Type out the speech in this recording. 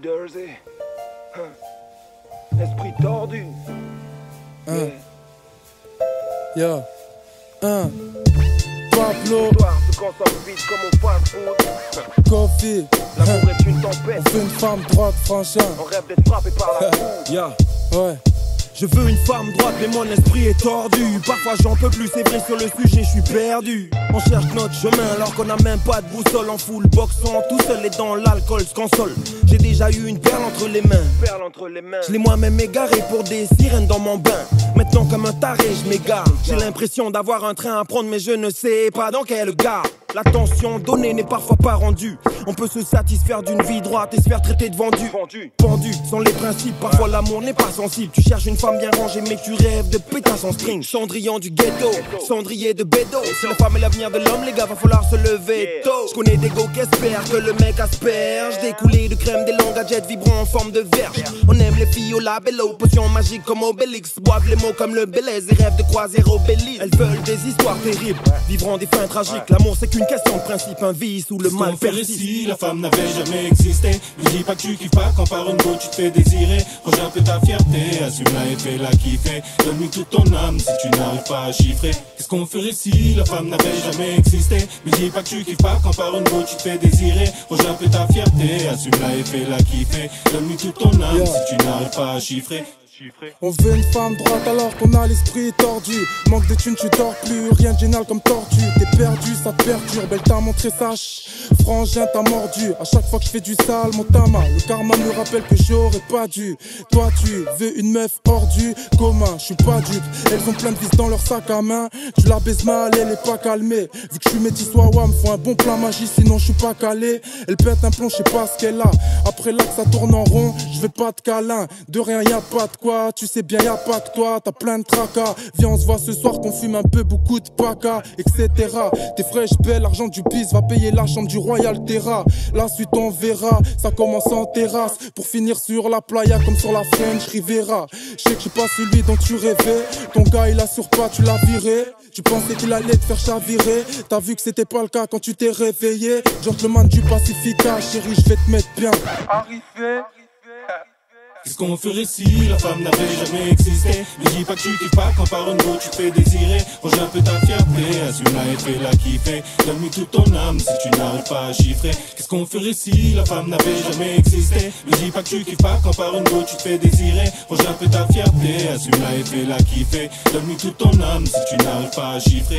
Jersey. Esprit tordu. Yo. Pablo. L'histoire se consomme vite comme au fast-food. Coffee. L'amour est une tempête. On fait une femme droite, franchement. On rêve d'être frappé par la foudre. Yeah. Ouais. Je veux une femme droite mais mon esprit est tordu. Parfois j'en peux plus, c'est vrai sur le sujet je suis perdu. On cherche notre chemin alors qu'on a même pas de boussole. En full boxant tout seul et dans l'alcool se console. J'ai déjà eu une perle entre les mains. Perle entre les mains. Je l'ai moi-même égaré pour des sirènes dans mon bain. Maintenant comme un taré je m'égare. J'ai l'impression d'avoir un train à prendre mais je ne sais pas dans quelle gare. L'attention donnée n'est parfois pas rendue. On peut se satisfaire d'une vie droite et se faire traiter de vendu. Pendu sont les principes, parfois l'amour n'est pas sensible. Tu cherches une femme bien rangée mais tu rêves de pétasse en string. Cendrillon du ghetto, cendrier de bédo. Si la femme est l'avenir de l'homme, les gars, va falloir se lever tôt. Je connais des go qui espèrent que le mec asperge. Des coulées de crème, des longs gadgets vibrants en forme de verge. On aime les filles au labello, potions magiques comme Obélix. Boivent les mots comme le Belize et rêvent de croiser Obélix. Elles veulent des histoires terribles, vivront des fins tragiques. L'amour c'est qu'une question de principe, un vice ou le mal persiste. Ici, la femme n'avait jamais existé. Ne dis pas que tu kiffes pas quand par une go tu te fais désirer. Range un peu ta fierté, assume-la et fais-la kiffer. Donne-lui toute ton âme si tu n'arrives pas à chiffrer. Qu'est-ce qu'on ferait si la femme n'avait jamais existé? Ne dis pas que tu kiffes pas quand par une go tu te fais désirer. Range un peu ta fierté, assume-la et fais-la kiffer. Donne-lui toute ton âme si tu n'arrives pas à chiffrer. On veut une femme droite alors qu'on a l'esprit tordu. Manque de thunes, tu dors plus, rien de génial comme tortue. T'es perdu, ça te perturbe, elle t'a montré sa frangin t'a mordu. À chaque fois que je fais du sale, mon tama, le karma me rappelle que j'aurais pas dû. Toi tu veux une meuf hors du commun, je suis pas dupe. Elles ont plein de vis dans leur sac à main. Tu la baises mal, elle est pas calmée. Vu que je suis métis wawa, me faut un bon plat magie, sinon je suis pas calé. Elle pète un plomb, je sais pas ce qu'elle a. Après là que ça tourne en rond, je veux pas de câlin. De rien y a pas de quoi, tu sais bien y'a pas que toi, t'as plein de tracas. Viens on se voit ce soir qu'on fume un peu, beaucoup de paca, etc. T'es fraîche, belle, l'argent du bis va payer la chambre du Royal Terra. La suite on verra, ça commence en terrasse pour finir sur la playa comme sur la French Rivera. Je sais que je suis pas celui dont tu rêvais. Ton gars il assure pas, tu l'as viré. Tu pensais qu'il allait te faire chavirer. T'as vu que c'était pas le cas quand tu t'es réveillé. Gentleman du Pacifica, chérie je vais te mettre bien. Arrivé. Qu'est-ce qu'on ferait si la femme n'avait jamais existé? Ne dis pas que tu kiffes pas quand par une go tu te fais désirer. Range un peu ta fierté, assume-la et fais-la kiffer. Donne-lui toute ton âme si tu n'arrives pas à chiffrer. Qu'est-ce qu'on ferait si la femme n'avait jamais existé? Ne dis pas que tu kiffes pas quand par une go tu te fais désirer. Range un peu ta fierté, assume-la et fais-la kiffer. Donne-lui toute ton âme si tu n'arrives pas à chiffrer.